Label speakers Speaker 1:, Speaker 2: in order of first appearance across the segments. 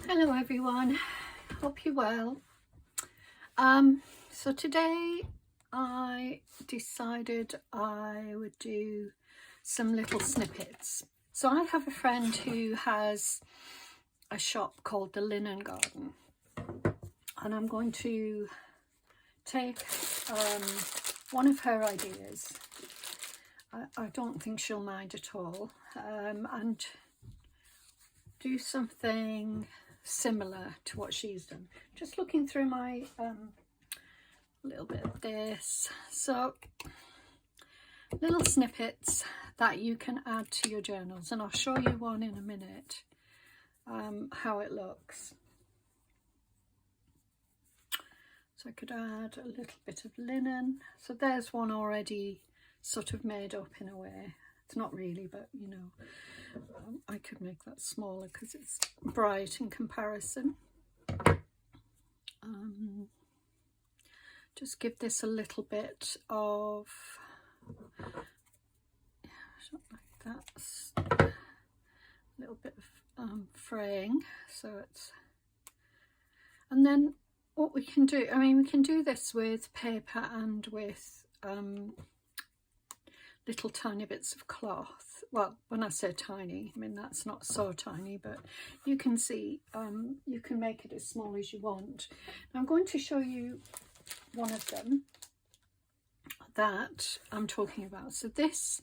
Speaker 1: Hello everyone, hope you're well. So today I decided I would do some little snippets. So I have a friend who has a shop called the Linen Garden, and I'm going to take one of her ideas. I don't think she'll mind at all, and do something similar to what she's done. Just looking through my little bit of this, so little snippets that you can add to your journals, and I'll show you one in a minute, how it looks. So I could add a little bit of linen. So there's one already sort of made up in a way. It's not really, but you know, I could make that smaller because it's bright in comparison. Just give this a little bit of, something like that, a little bit of fraying, so it's, and then what we can do, I mean, we can do this with paper and with little tiny bits of cloth. Well, when I say tiny, I mean that's not so tiny, but you can see you can make it as small as you want. Now I'm going to show you one of them that I'm talking about. So this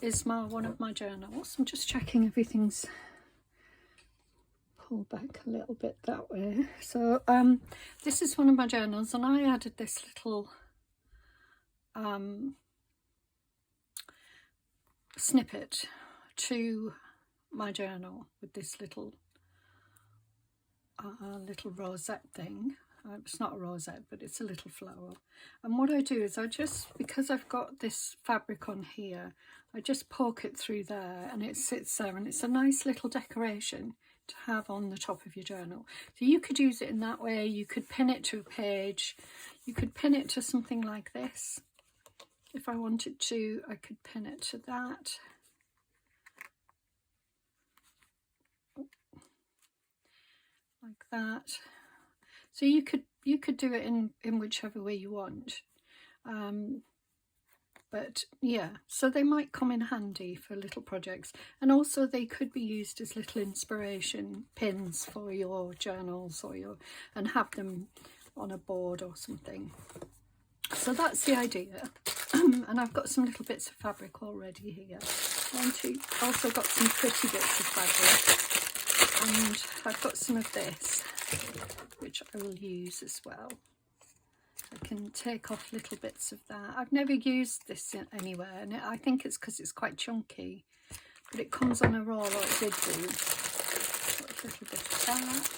Speaker 1: is one of my journals. I'm just checking everything's pulled back a little bit that way. So this is one of my journals, and I added this little snippet to my journal with this little rosette thing. It's not a rosette, but it's a little flower. And what I do is I just, because I've got this fabric on here, I just poke it through there and it sits there, and it's a nice little decoration to have on the top of your journal. So you could use it in that way. You could pin it to a page. You could pin it to something like this. If I wanted to, I could pin it to that. Like that. So you could do it in whichever way you want. But yeah, so they might come in handy for little projects, and also they could be used as little inspiration pins for your journals or and have them on a board or something. So that's the idea. And I've got some little bits of fabric already here. I've also got some pretty bits of fabric, and I've got some of this, which I will use as well. I can take off little bits of that. I've never used this anywhere, and I think it's because it's quite chunky, but it comes on a roll, or it did do. Got a little bit of that,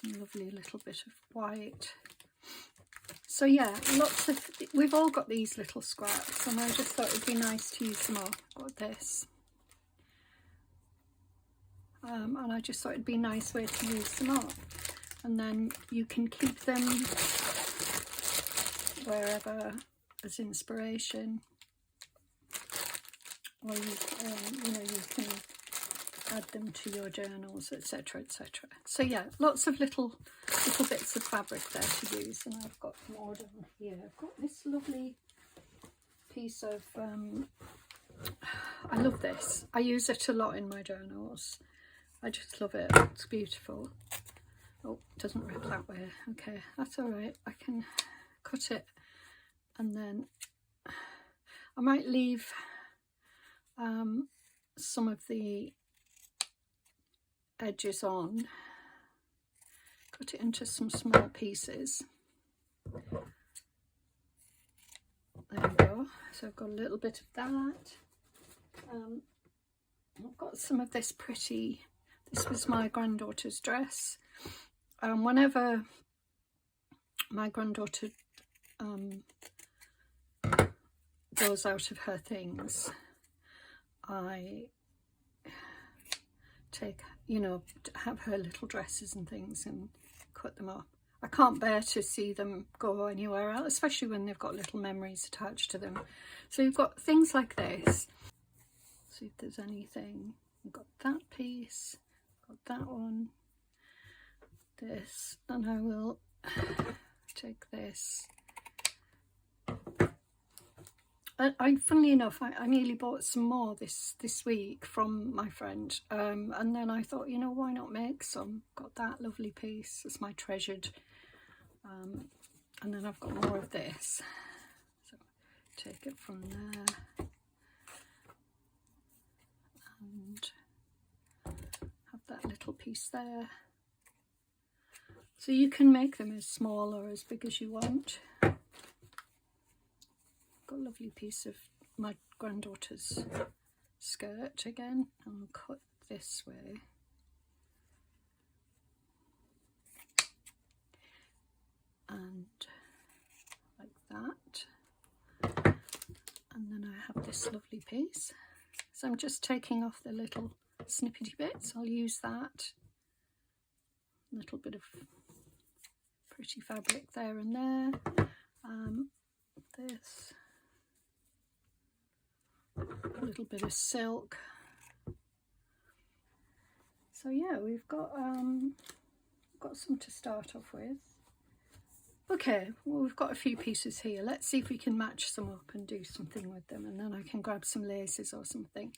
Speaker 1: some lovely little bit of white. So yeah, we've all got these little scraps, and I just thought it'd be nice to use them all. I've got this. And I just thought it'd be a nice way to use them up. And then you can keep them wherever as inspiration, or you can add them to your journals, etc., etc. So yeah, lots of little bits of fabric there to use. And I've got more down here. I've got this lovely piece of I love this. I use it a lot in my journals. I just love it. It's beautiful. Oh, it doesn't rip that way. Okay, that's all right. I can cut it, and then I might leave some of the edges on. Cut it into some small pieces. There we go. So I've got a little bit of that. I've got some of this pretty. This was my granddaughter's dress. Whenever my granddaughter goes out of her things, I take, have her little dresses and things and cut them up. I can't bear to see them go anywhere else, especially when they've got little memories attached to them. So you've got things like this. See if there's anything. We've got that piece. got that one, this, and I will take this. Funnily enough, I nearly bought some more this week from my friend, and then I thought, you know, why not make some? Got that lovely piece, it's my treasured, and then I've got more of this, so take it from there and have that little piece there. So you can make them as small or as big as you want. Got a lovely piece of my granddaughter's skirt again. I'll cut this way. And like that. And then I have this lovely piece. So I'm just taking off the little snippety bits. I'll use that. A little bit of pretty fabric there and there. This. A little bit of silk. So yeah, we've got some to start off with. Okay, well, we've got a few pieces here. Let's see if we can match some up and do something with them, and then I can grab some laces or something.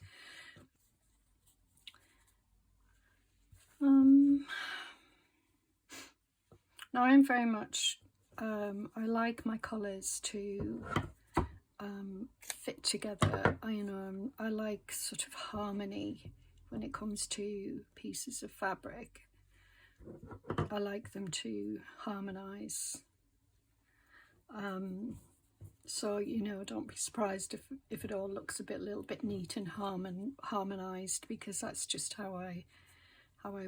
Speaker 1: Now I'm very much I like my colours to fit together. I like sort of harmony when it comes to pieces of fabric. I like them to harmonise. So, you know, don't be surprised if it all looks a little bit neat and harmonised, because that's just how I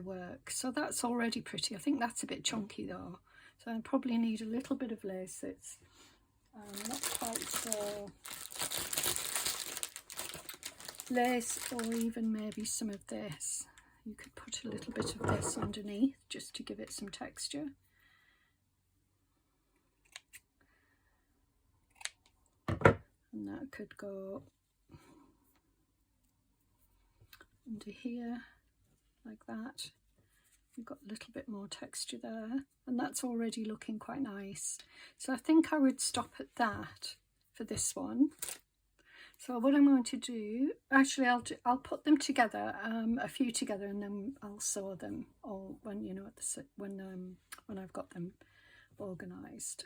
Speaker 1: work. So that's already pretty. I think that's a bit chunky though, so I probably need a little bit of lace. It's not quite so lace, or even maybe some of this. You could put a little bit of this underneath just to give it some texture. And that could go under here like that. We've got a little bit more texture there, and that's already looking quite nice. So I think I would stop at that for this one. So what I'm going to do, actually I'll put them together, a few together, and then I'll sew them all when, you know, when I've got them organised.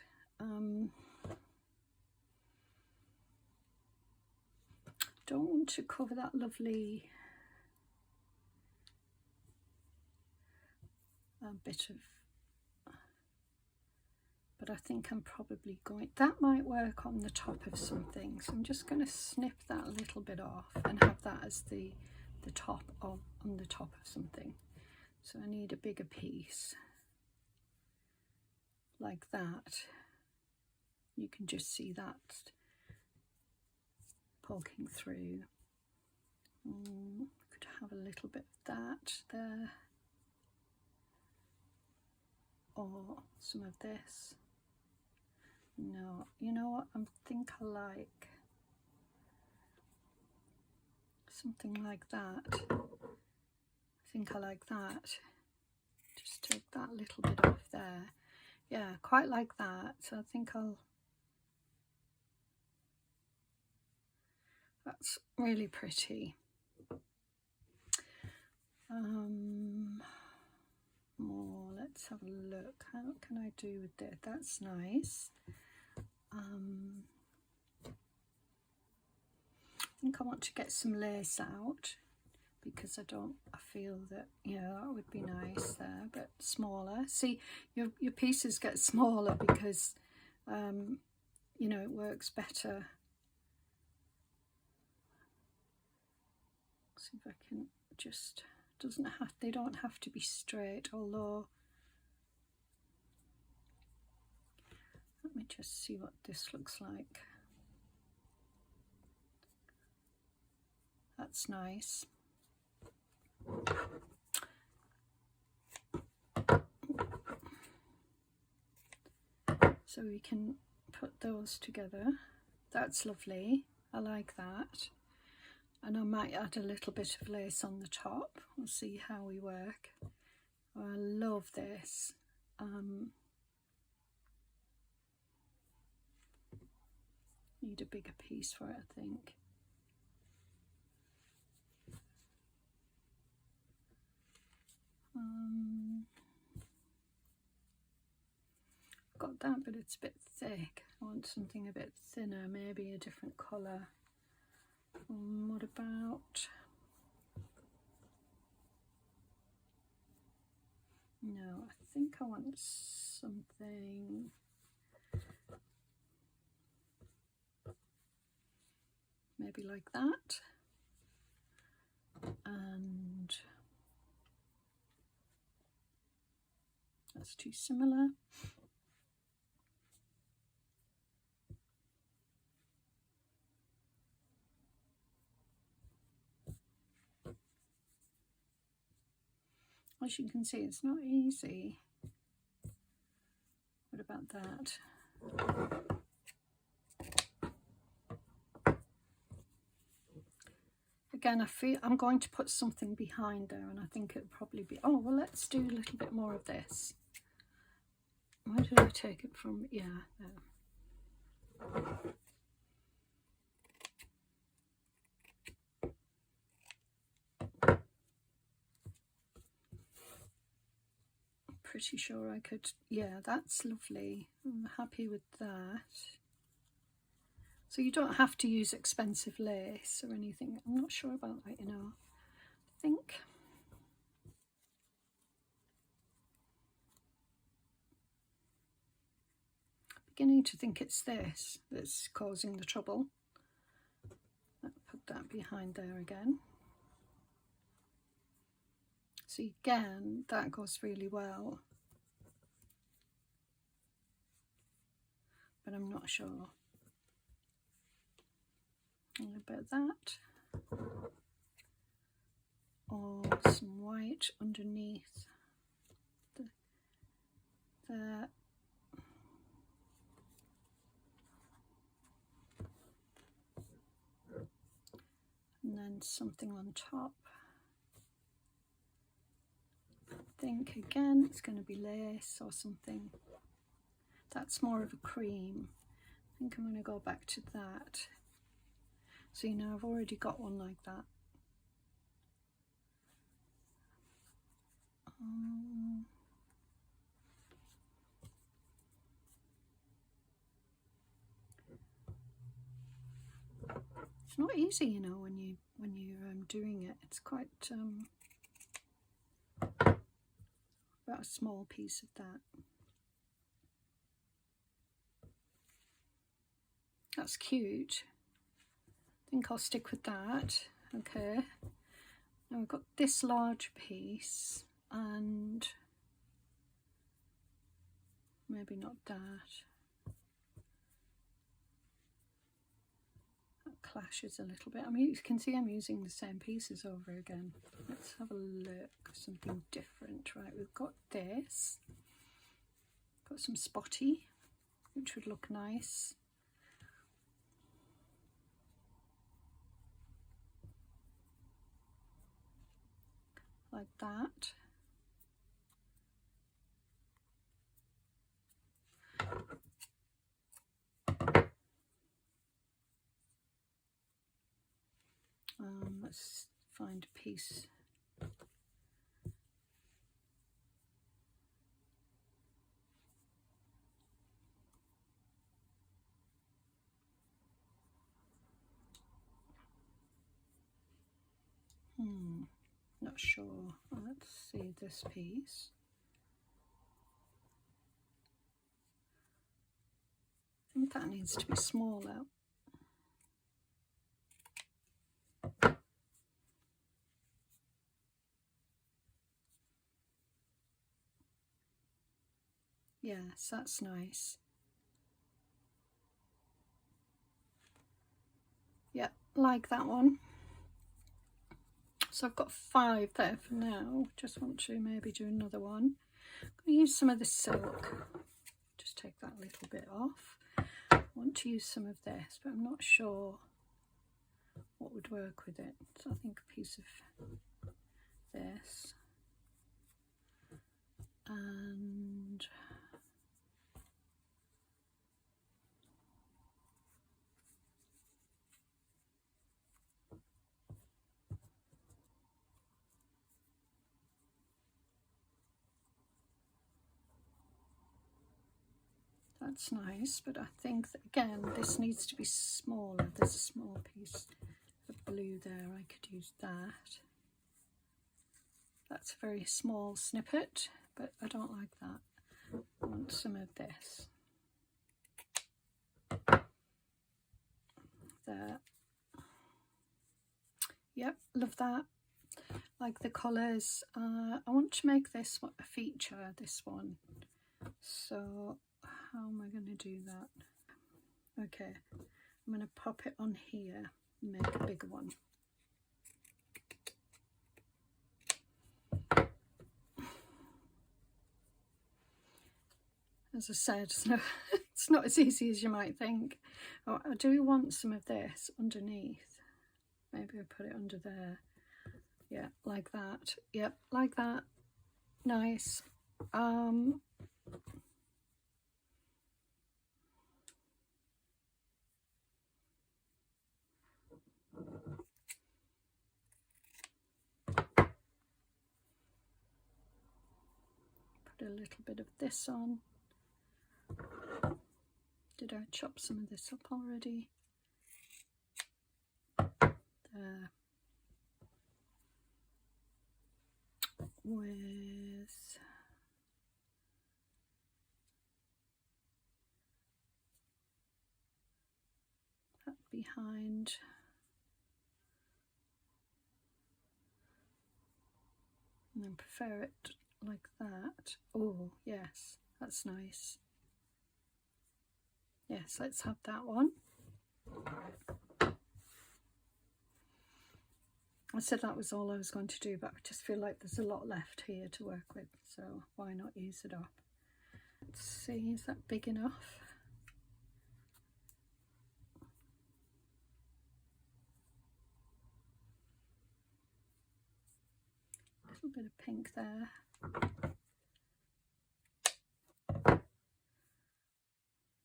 Speaker 1: Don't want to cover that lovely bit of, but I think I'm probably going, that might work on the top of something, so I'm just going to snip that a little bit off and have that as the top of, on the top of something. So I need a bigger piece like that. You can just see that poking through. Could have a little bit of that there, or some of this. No, you know what, I think I like something like that. I think I like that. Just take that little bit off there. Yeah, quite like that. So I think that's really pretty. More, let's have a look. How can I do with that? That's nice. I think I want to get some lace out, because I feel that, you know, that would be nice there, but smaller. See, your pieces get smaller because, you know, it works better. See if I can just, they don't have to be straight, although, let me just see what this looks like. That's nice. So we can put those together. That's lovely. I like that. and I might add a little bit of lace on the top. We'll see how we work. Oh, I love this. Need a bigger piece for it, I think. Got that, but it's a bit thick. I want something a bit thinner, maybe a different colour. What about... No, I think I want something... maybe like that. And that's too similar. As you can see, it's not easy. What about that? Again, I feel I'm going to put something behind there, and I think it'll probably be... Oh, well, let's do a little bit more of this. Where did I take it from? Yeah, there. Pretty sure I could... Yeah, that's lovely. I'm happy with that. So you don't have to use expensive lace or anything. I'm not sure about that, you know. I think... beginning to think it's this that's causing the trouble. I'll put that behind there again. So again, that goes really well. But I'm not sure. A bit of that. Or some white underneath there. And then something on top. I think again it's going to be lace or something. That's more of a cream. I think I'm going to go back to that. So you know, I've already got one like that. It's not easy, you know, when you're doing it. It's quite about a small piece of that. That's cute. I think I'll stick with that. Okay. Now we've got this large piece, and maybe not that. That clashes a little bit. I mean, you can see I'm using the same pieces over again. Let's have a look. Something different. Right, we've got this. Got some spotty, which would look nice. Like that. Let's find a piece. Not sure. Let's see this piece. I think that needs to be smaller. Yes, that's nice. Yeah, like that one. So I've got 5 there for now. Just want to maybe do another one. I'm going to use some of the silk. Just take that little bit off. I want to use some of this, but I'm not sure what would work with it. So I think a piece of this, and that's nice, but I think that, again, this needs to be smaller. There's a small piece of blue there, I could use that. That's a very small snippet, but I don't like that. I want some of this. There. Yep, love that. Like the colours. I want to make this a feature, this one. So how am I going to do that? Okay, I'm going to pop it on here and make a bigger one. As I said, it's not as easy as you might think. Oh, I do want some of this underneath. Maybe I'll put it under there. Yeah, like that. Yep, like that. Nice. Put a little bit of this on. Did I chop some of this up already? There. With that behind. And then prefer it like that. Oh, yes, that's nice. Yes, let's have that one. I said that was all I was going to do, but I just feel like there's a lot left here to work with, so why not use it up? Let's see, is that big enough? A little bit of pink there.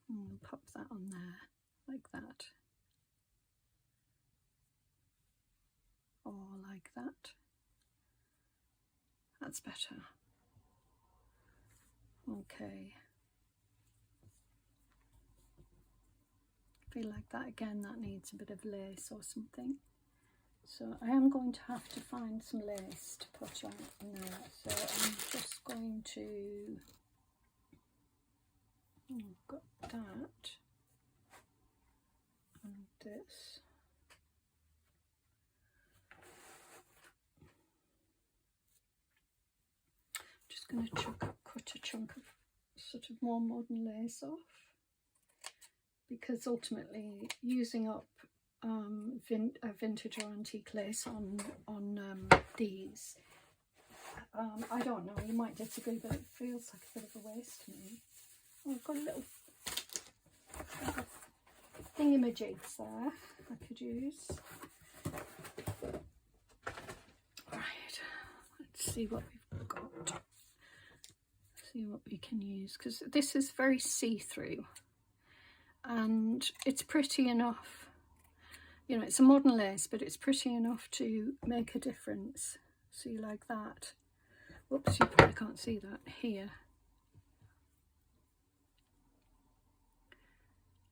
Speaker 1: And pop that on there, like that. Or like that. That's better. Okay. I feel like that again, that needs a bit of lace or something. So I am going to have to find some lace to put on in there. So I'm just going to, I've got that and this. Just going to cut a chunk of sort of more modern lace off, because ultimately using up a vintage or antique lace on these, I don't know, you might disagree, but it feels like a bit of a waste to me. Oh, I've got a little thingamajigs there I could use. Right, let's see what we've got. See what we can use, because this is very see-through and it's pretty enough. You know, it's a modern lace, but it's pretty enough to make a difference. See, like that. Whoops, you probably can't see that here.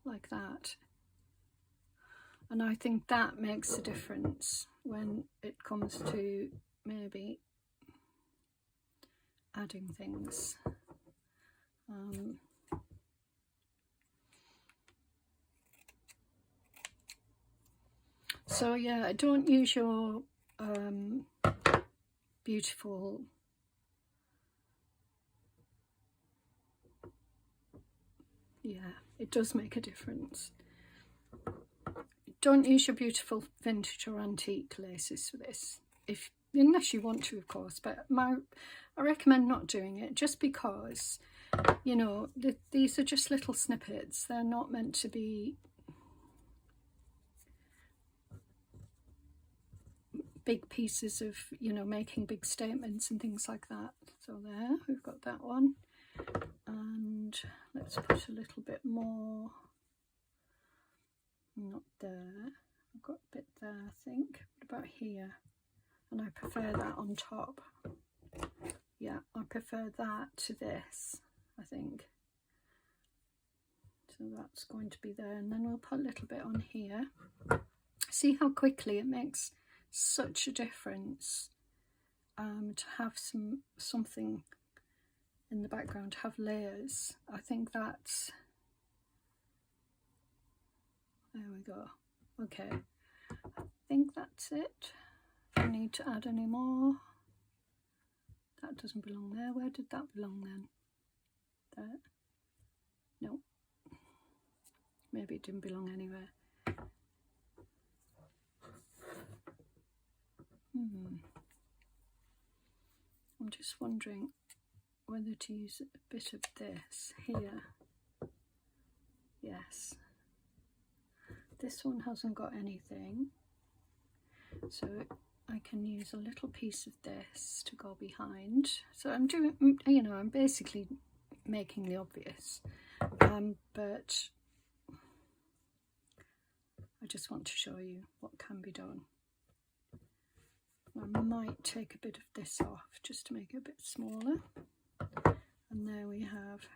Speaker 1: Like that. And I think that makes a difference when it comes to maybe adding things. So yeah, don't use your beautiful it does make a difference. Don't use your beautiful vintage or antique laces for this, unless you want to, of course, but I recommend not doing it, just because, you know, these are just little snippets. They're not meant to be big pieces of, you know, making big statements and things like that. So there, we've got that one. And let's put a little bit more, not there, I've got a bit there I think. What about here? And I prefer that on top. Yeah, I prefer that to this, I think. So that's going to be there, and then we'll put a little bit on here. See how quickly it makes such a difference to have something in the background, to have layers. I think that's, there we go. Okay, I think that's it. If I need to add any more, that doesn't belong there. Where did that belong then? There? No. Maybe it didn't belong anywhere. I'm just wondering whether to use a bit of this here. Yes. This one hasn't got anything, so I can use a little piece of this to go behind. So I'm doing, you know, I'm basically making the obvious, but I just want to show you what can be done. I might take a bit of this off just to make it a bit smaller. And there we have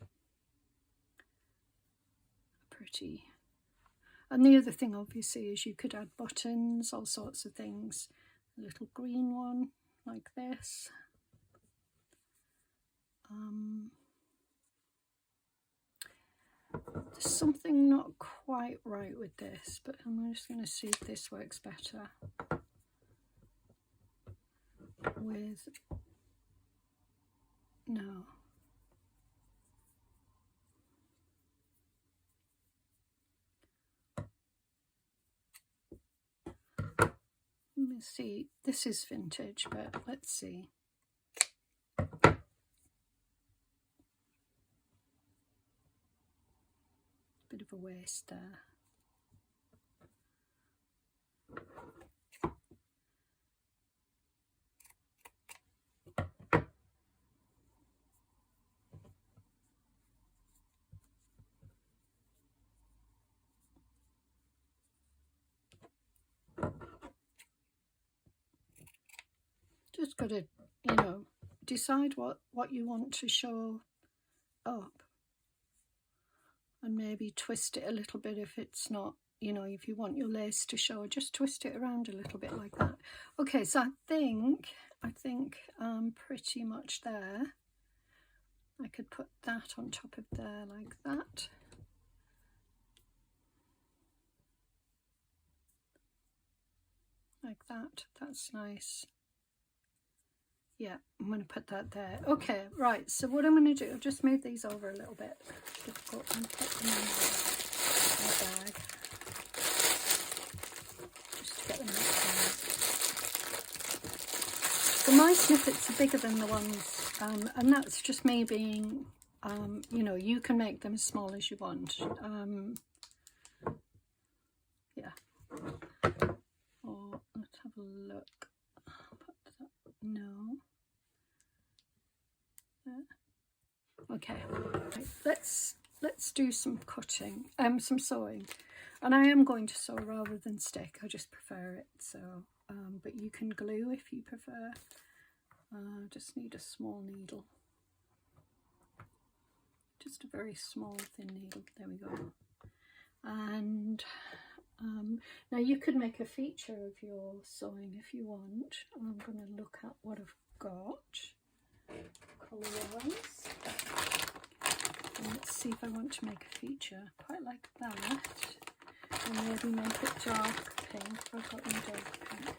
Speaker 1: a pretty. And the other thing obviously is you could add buttons, all sorts of things. A little green one like this. There's something not quite right with this, but I'm just going to see if this works better with, no. Let me see, this is vintage, but let's see. Bit of a waste there. Just got to, you know, decide what you want to show up. And maybe twist it a little bit if it's not, you know, if you want your lace to show, just twist it around a little bit like that. Okay, so I think pretty much there. I could put that on top of there like that. Like that, that's nice. Yeah, I'm going to put that there. Okay, right, so what I'm going to do, I've just moved these over a little bit. Difficult and put them in my bag. Just to get them out. So my snippets are bigger than the ones, and that's just me being, you know, you can make them as small as you want. Yeah. Or let's have a look. No. Okay, right. Let's do some cutting, some sewing, and I am going to sew rather than stick. I just prefer it. So, but you can glue if you prefer. Just need a small needle, just a very small thin needle. There we go. And now you could make a feature of your sewing if you want. I'm going to look at what I've got colour-wise. And let's see if I want to make a feature quite like that, and maybe make it dark pink. I've got any dark pink.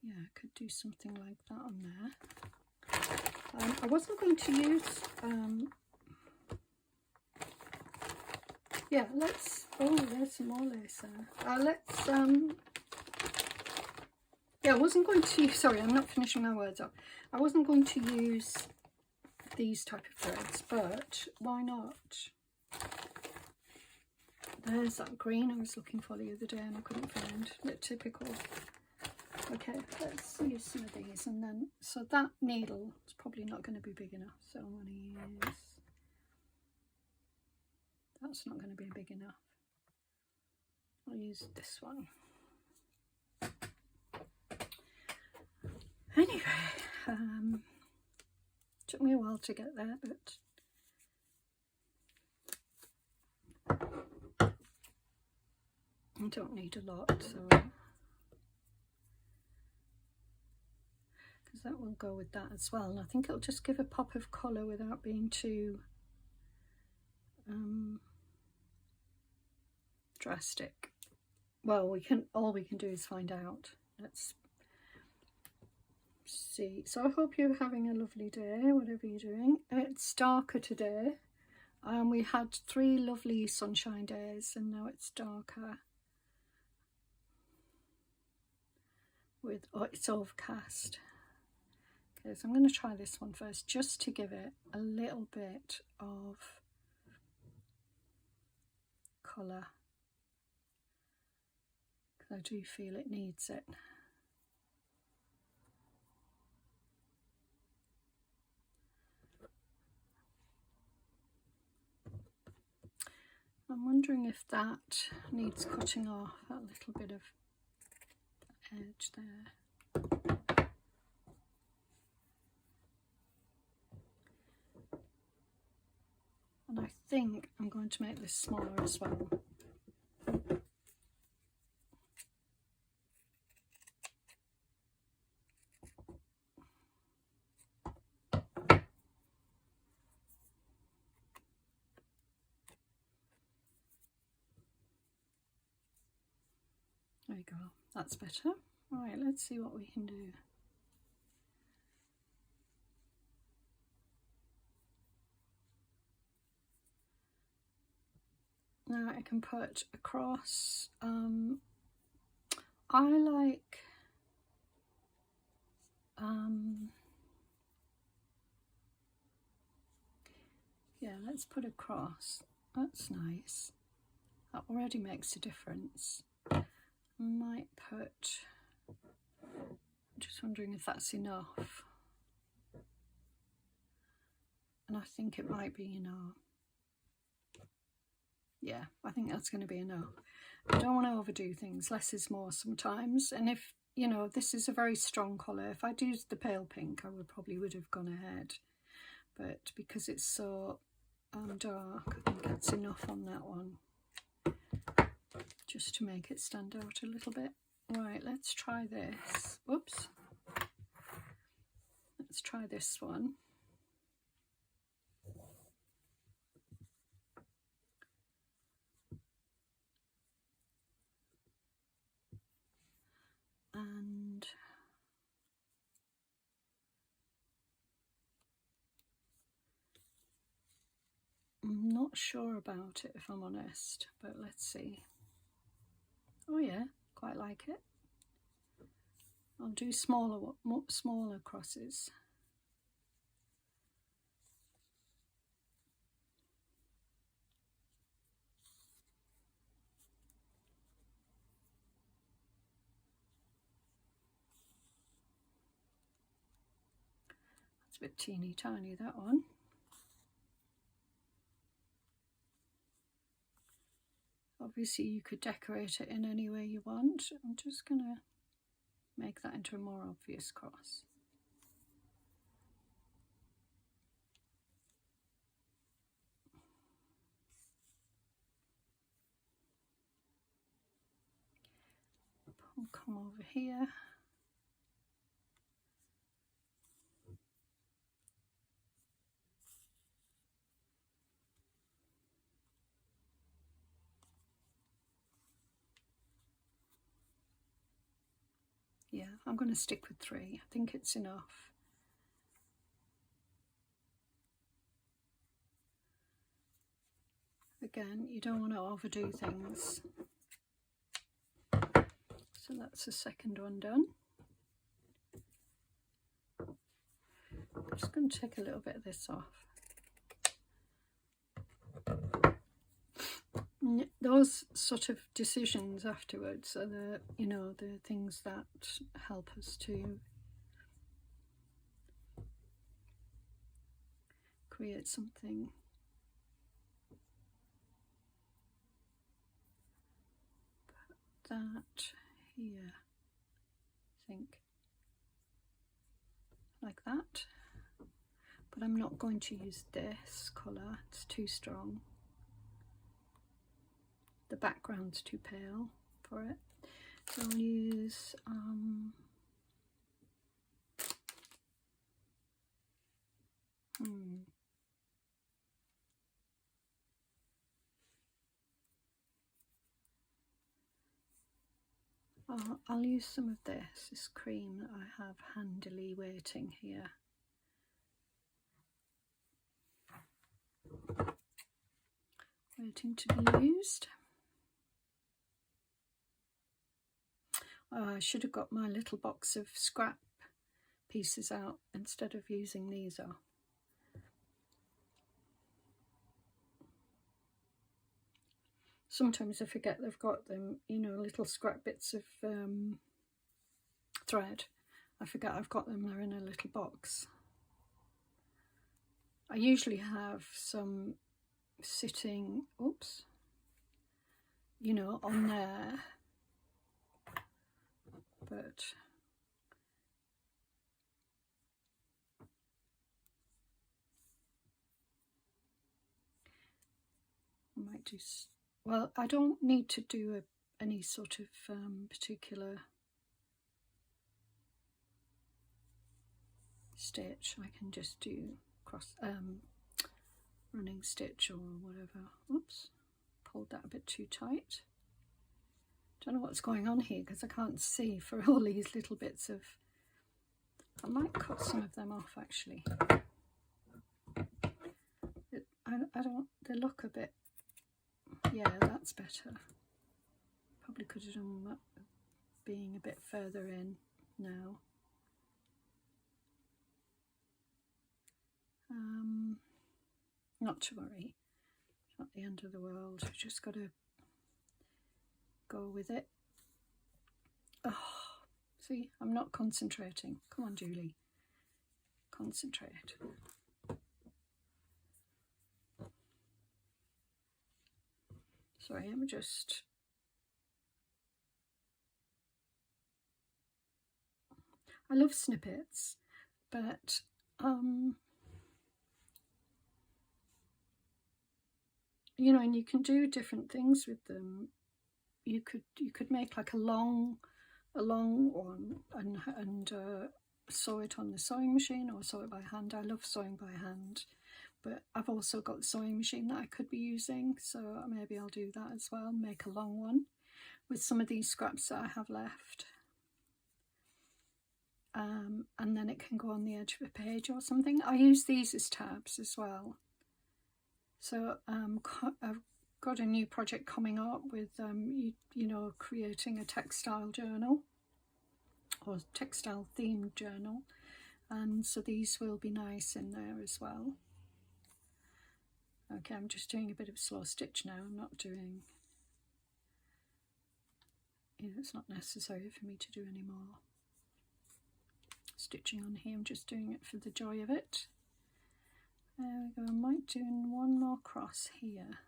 Speaker 1: Yeah, I could do something like that on there. I wasn't going to use yeah, let's, oh, there's some more lace there. Let's, yeah, I wasn't going to, sorry, I'm not finishing my words up. I wasn't going to use these type of threads, but why not? There's that green I was looking for the other day and I couldn't find. Bit typical. Okay, let's use some of these, and then, so that needle is probably not going to be big enough, so I'm going to use, that's not going to be big enough. I'll use this one. Anyway, took me a while to get there, but I don't need a lot, so because that will go with that as well, and I think it'll just give a pop of colour without being too drastic. Well, all we can do is find out. Let's see. So I hope you're having a lovely day, whatever you're doing. It's darker today. We had 3 lovely sunshine days, and now it's darker. With it's overcast. Okay, so I'm going to try this one first, just to give it a little bit of colour, because I do feel it needs it. I'm wondering if that needs cutting off, that little bit of edge there. And I think I'm going to make this smaller as well. There you go, that's better. Right, let's see what we can do. Now I can put across, I like, yeah, let's put across, that's nice, that already makes a difference. I might put, I'm just wondering if that's enough, and I think it might be enough. Yeah, I think that's going to be enough. I don't want to overdo things, less is more sometimes, and if, you know, this is a very strong colour, if I'd used the pale pink I probably would have gone ahead, but because it's so dark, I think that's enough on that one, just to make it stand out a little bit. Right, let's try this. Whoops. Let's try this one. And I'm not sure about it, if I'm honest, but let's see. Oh yeah, quite like it. I'll do smaller crosses. It's a bit teeny tiny, that one. Obviously you could decorate it in any way you want. I'm just gonna make that into a more obvious cross. I'll come over here. Yeah, I'm going to stick with 3. I think it's enough. Again, you don't want to overdo things. So that's the second one done. I'm just going to take a little bit of this off. Those sort of decisions afterwards are the, you know, the things that help us to create something. Put that here, I think, like that. But I'm not going to use this colour, it's too strong. The background's too pale for it. So I'll use I'll use some of this cream that I have handily waiting here. Waiting to be used. Oh, I should have got my little box of scrap pieces out instead of using these up. Sometimes I forget they've got them, you know, little scrap bits of thread. I forget I've got them, they're in a little box. I usually have some sitting, oops, you know, on there, but I might do, well, I don't need to do any sort of particular stitch. I can just do cross running stitch or whatever. Oops, pulled that a bit too tight. Don't know what's going on here because I can't see for all these little bits of, I might cut some of them off actually. I don't, they look a bit, yeah, that's better. Probably could have done that being a bit further in now. Not to worry, it's not the end of the world, we've just got to go with it. Oh, see, I'm not concentrating. Come on, Julie, concentrate. Sorry, I'm just, I love snippets, but you know, and you can do different things with them. You could make like a long one and sew it on the sewing machine or sew it by hand. I love sewing by hand, but I've also got the sewing machine that I could be using, so maybe I'll do that as well, make a long one with some of these scraps that I have left. And then it can go on the edge of a page or something. I use these as tabs as well. So I've got a new project coming up with, you know, creating a textile journal or textile themed journal. And so these will be nice in there as well. Okay, I'm just doing a bit of slow stitch now. I'm not doing, you know, it's not necessary for me to do any more stitching on here. I'm just doing it for the joy of it. There we go. I might do one more cross here.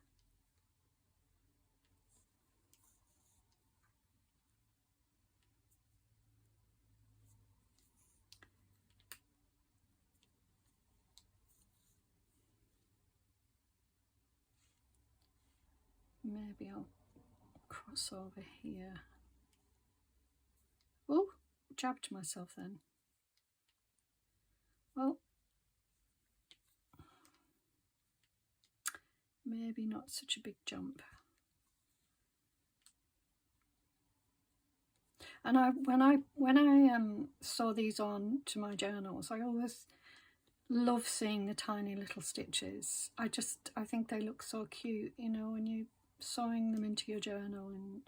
Speaker 1: Maybe I'll cross over here. Oh, jabbed myself then. Well, maybe not such a big jump. And when I sew these on to my journals, I always love seeing the tiny little stitches. I think they look so cute, you know, when you're sewing them into your journal and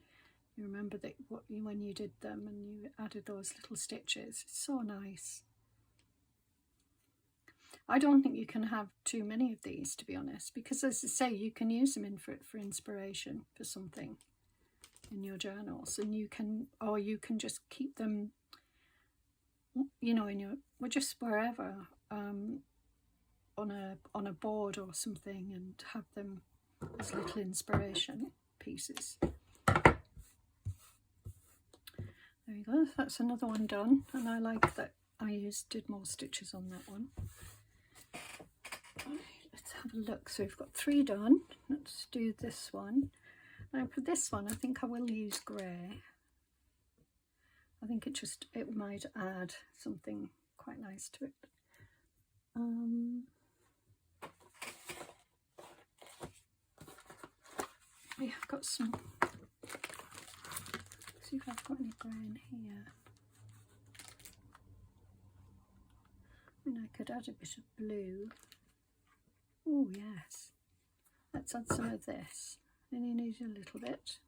Speaker 1: you remember that when you did them and you added those little stitches. It's so nice. I don't think you can have too many of these, to be honest, because as I say, you can use them for inspiration for something in your journals, and you can, or you can just keep them, you know, in your, well, just wherever, on a board or something, and have them as little inspiration pieces. There you go, that's another one done, and I like that I did more stitches on that one. Right, let's have a look. So we've got 3 done. Let's do this one. Now for this one, I think I will use grey. I think it might add something quite nice to it. Yeah, I've got some. See if I've got any grey in here. I mean, I could add a bit of blue. Oh yes. Let's add some of this. And you need a little bit.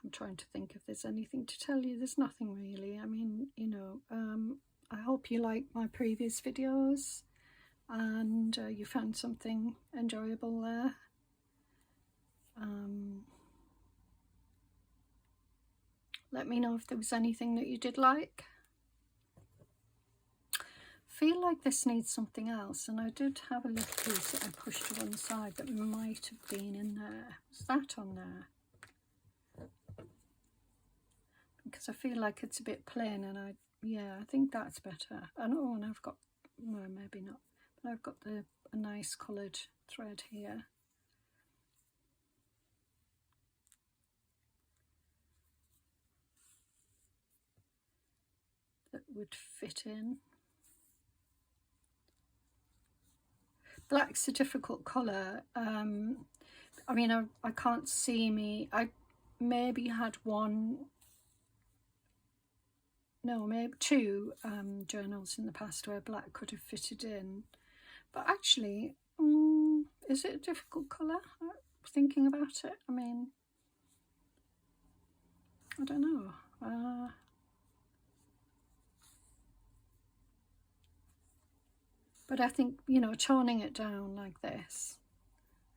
Speaker 1: I'm trying to think if there's anything to tell you. There's nothing really. I mean, you know, I hope you like my previous videos and you found something enjoyable there. Let me know if there was anything that you did like. Feel like this needs something else, and I did have a little piece that I pushed to one side that might have been in there. Was that on there? Because I feel like it's a bit plain, and I think that's better. I know, and I've got, well, maybe not, but I've got a nice coloured thread here. That would fit in. Black's a difficult colour. I mean, I can't see me. I maybe had maybe 2 journals in the past where black could have fitted in. But actually, is it a difficult colour? Thinking about it, I mean, I don't know. But I think, you know, toning it down like this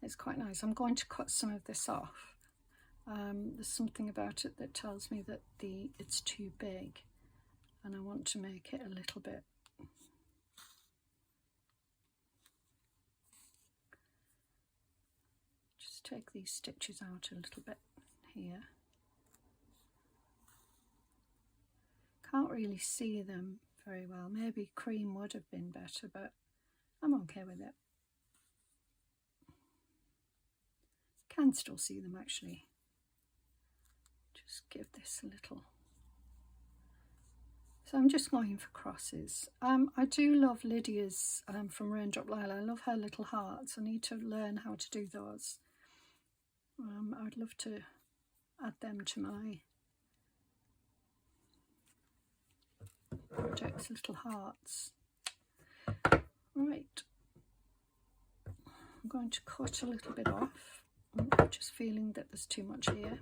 Speaker 1: is quite nice. I'm going to cut some of this off. There's something about it that tells me that it's too big, and I want to make it a little bit. Just take these stitches out a little bit here. Can't really see them very well. Maybe cream would have been better, but I'm okay with it. Can still see them actually. Just give this a little. So I'm just going for crosses. I do love Lydia's from Raindrop Lila. I love her little hearts. I need to learn how to do those. I'd love to add them to my projects, little hearts. Right, I'm going to cut a little bit off. I'm just feeling that there's too much here.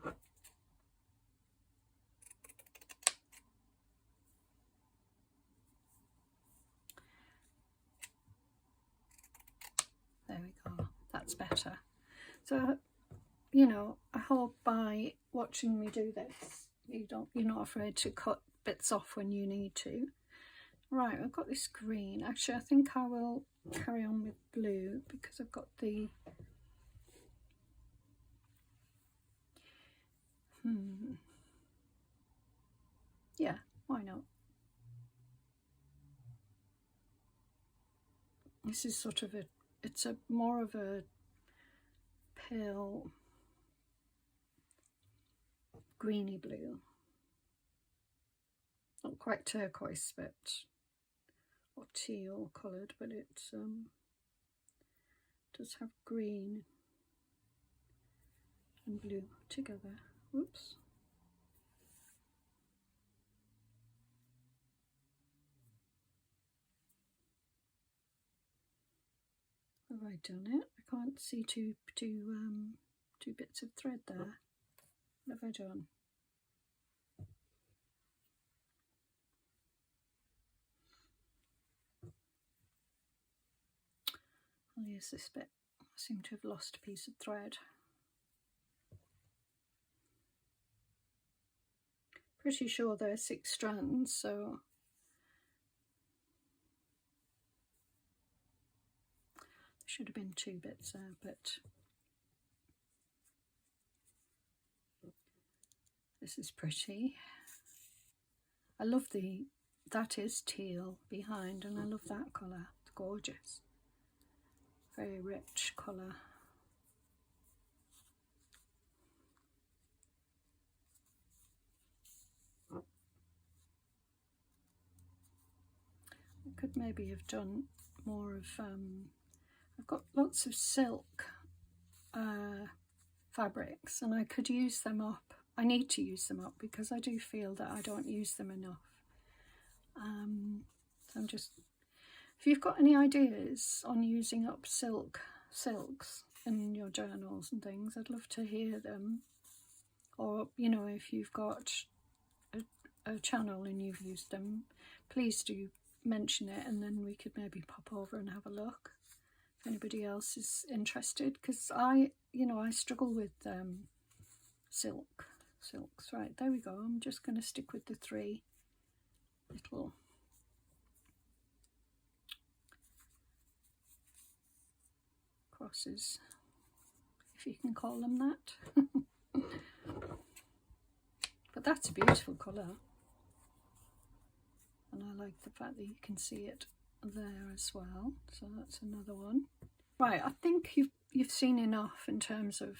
Speaker 1: There we go, that's better. So, you know, I hope by watching me do this, you're not afraid to cut bits off when you need to. Right, I've got this green. Actually, I think I will carry on with blue because I've got the yeah, why not? This is sort of it's more of a pale greeny blue. Not quite turquoise, but or teal coloured, but it does have green and blue together. Oops. I done it? I can't see two bits of thread there. What have I done? I'll use this bit. I seem to have lost a piece of thread. Pretty sure there are 6 strands, so there should have been 2 bits there, but this is pretty. I love that is teal behind, and I love that colour. It's gorgeous. Very rich colour. I could maybe have done more of, I've got lots of silk fabrics, and I could use them up. I need to use them up because I do feel that I don't use them enough. So I'm just, if you've got any ideas on using up silks in your journals and things, I'd love to hear them. Or, you know, if you've got a channel and you've used them, please do mention it, and then we could maybe pop over and have a look if anybody else is interested, because I struggle with silks. Right, there we go. I'm just going to stick with the 3 little crosses, if you can call them that. But that's a beautiful colour, and I like the fact that you can see it there as well. So that's another one. Right, I think you've seen enough in terms of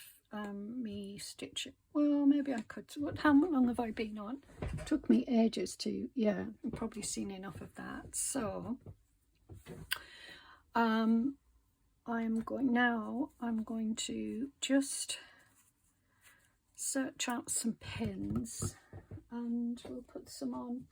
Speaker 1: me stitching. Well, maybe I could. How long have I been on? It took me ages to, yeah, I've probably seen enough of that. So I'm going to just search out some pins, and we'll put some on.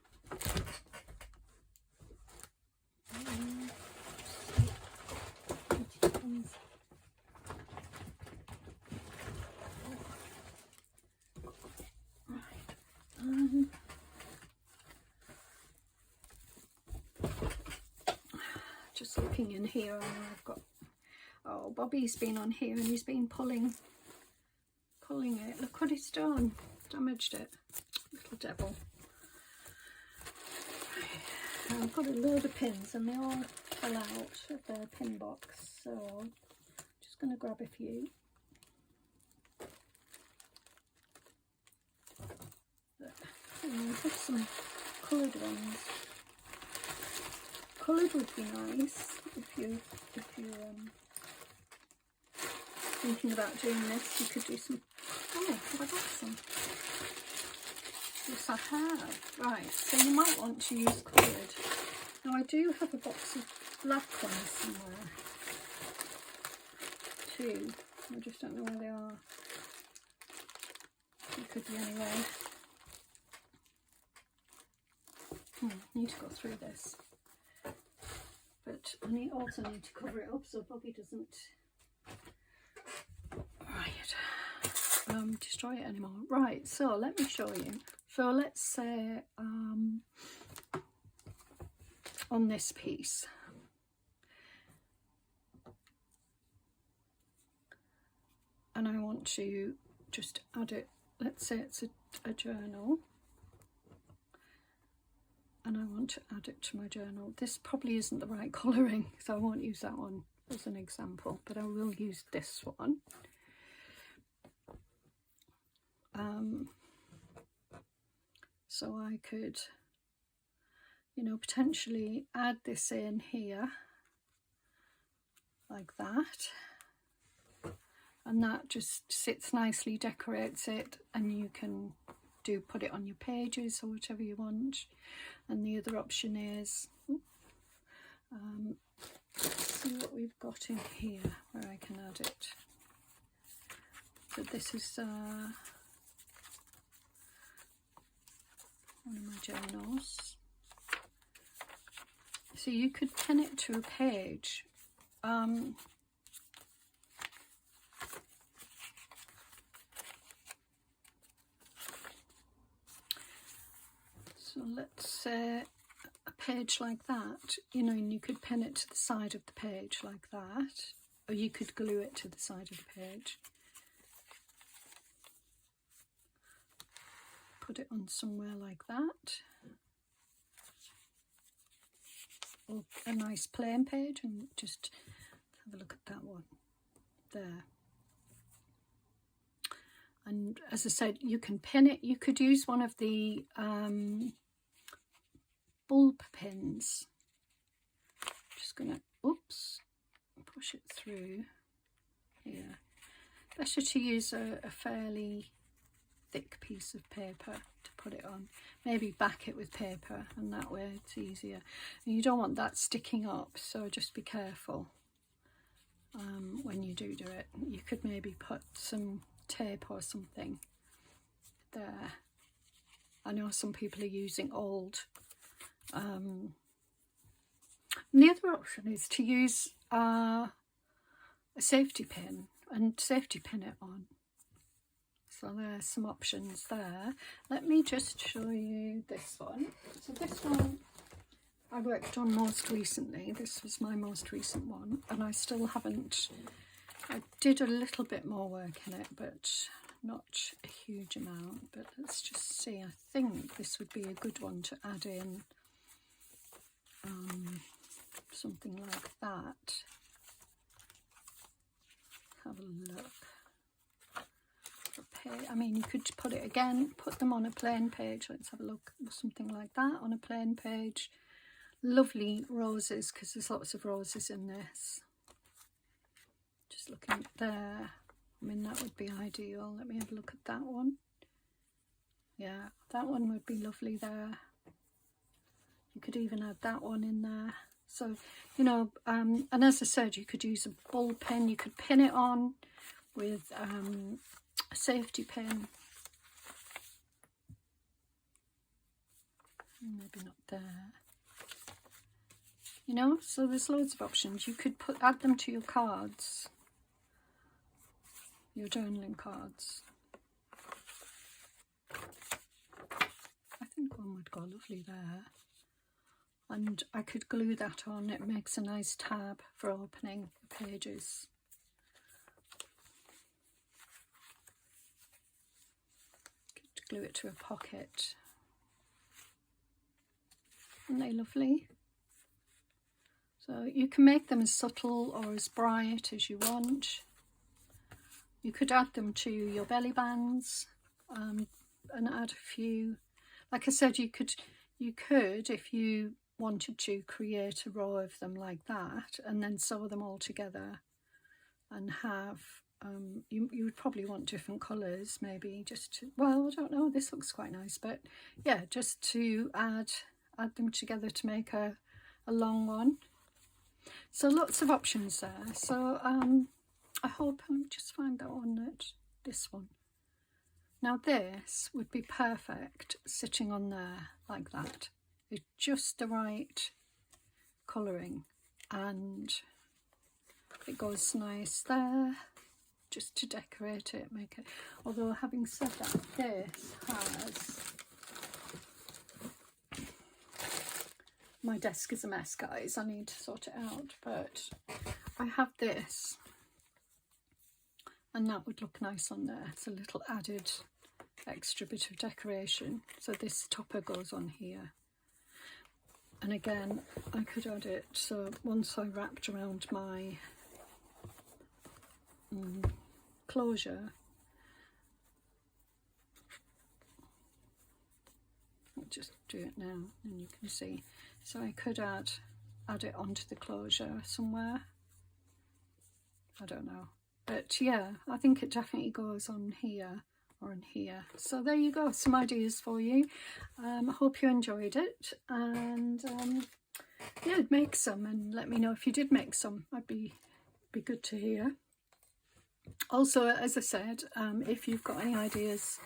Speaker 1: Just looking in here, and I've got, oh, Bobby's been on here and he's been pulling it. Look what he's done, damaged it, little devil. I've got a load of pins and they all fell out of their pin box, so I'm just going to grab a few. And put some coloured ones. Coloured would be nice if you're thinking about doing this. You could do some. Oh, have I got some? Yes, I have. Right, so you might want to use coloured. Now I do have a box of black ones somewhere too. I just don't know where they are. It could be anywhere. Need to go through this, but I also need to cover it up so Bobby doesn't destroy it anymore. Right, so let me show you. So let's say on this piece, and I want to just add it. Let's say it's a journal, and I want to add it to my journal. This probably isn't the right colouring, so I won't use that one as an example, but I will use this one. So I could, you know, potentially add this in here like that, and that just sits nicely, decorates it, and you can put it on your pages or whatever you want. And the other option is, let's see what we've got in here where I can add it. So this is one of my journals. So you could pin it to a page. So let's say a page like that, you know, and you could pin it to the side of the page like that, or you could glue it to the side of the page. Put it on somewhere like that, or a nice plain page, and just have a look at that one there. And as I said, you can pin it. You could use one of the bulb pins. Just gonna, oops, push it through here. Better to use a fairly thick piece of paper to put it on. Maybe back it with paper, and that way it's easier. And you don't want that sticking up, so just be careful when you do it. You could maybe put some tape or something there. I know some people are using old. And the other option is to use a safety pin and safety pin it on. So there's some options there. Let me just show you this one. So this one I worked on most recently. This was my most recent one, and I still haven't, I did a little bit more work in it, but not a huge amount. But let's just see. I think this would be a good one to add in something like that. Have a look. I mean, you could put it again, put them on a plain page. Let's have a look. Something like that on a plain page. Lovely roses, because there's lots of roses in this. Just looking there. I mean, that would be ideal. Let me have a look at that one. Yeah, that one would be lovely there. You could even add that one in there. So, you know, and as I said, you could use a bulb pin. You could pin it on with a safety pin. Maybe not there. You know, so there's loads of options. You could add them to your cards, your journaling cards. I think one would go lovely there. And I could glue that on. It makes a nice tab for opening pages. Could glue it to a pocket. Aren't they lovely? So you can make them as subtle or as bright as you want. You could add them to your belly bands and add a few. Like I said, you could, if you wanted to, create a row of them like that and then sew them all together and have, you would probably want different colours, maybe just to, well, I don't know, this looks quite nice, but yeah, just to add them together to make a long one. So lots of options there. So I hope I'll just find that one, this one. Now this would be perfect sitting on there like that. It's just the right colouring and it goes nice there just to decorate it, make it. Although having said that, this has, my desk is a mess, guys. I need to sort it out, but I have this and that would look nice on there. It's a little added extra bit of decoration. So this topper goes on here. And again, I could add it, so once I wrapped around my closure, I'll just do it now and you can see. So I could add it onto the closure somewhere. I don't know. But yeah, I think it definitely goes on here or in here. So there you go, some ideas for you. I hope you enjoyed it, and yeah, make some and let me know if you did make some. I'd be good to hear. Also, as I said, if you've got any ideas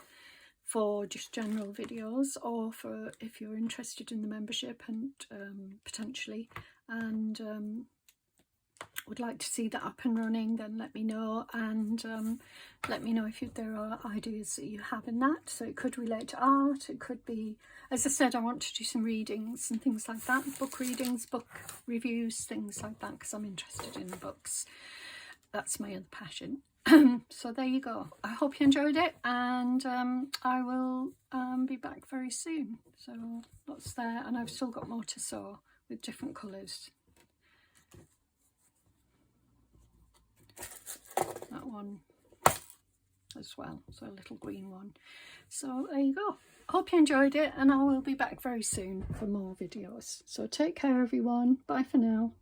Speaker 1: for just general videos, or for if you're interested in the membership and potentially, and would like to see that up and running, then let me know, and let me know if there are ideas that you have in that. So it could relate to art, it could be, as I said, I want to do some readings and things like that, book readings, book reviews, things like that, because I'm interested in the books. That's my other passion. So there you go. I hope you enjoyed it, and I will be back very soon. So that's there, and I've still got more to sew with different colours. That one as well, so a little green one. So there you go. Hope you enjoyed it, and I will be back very soon for more videos. So take care everyone. Bye for now.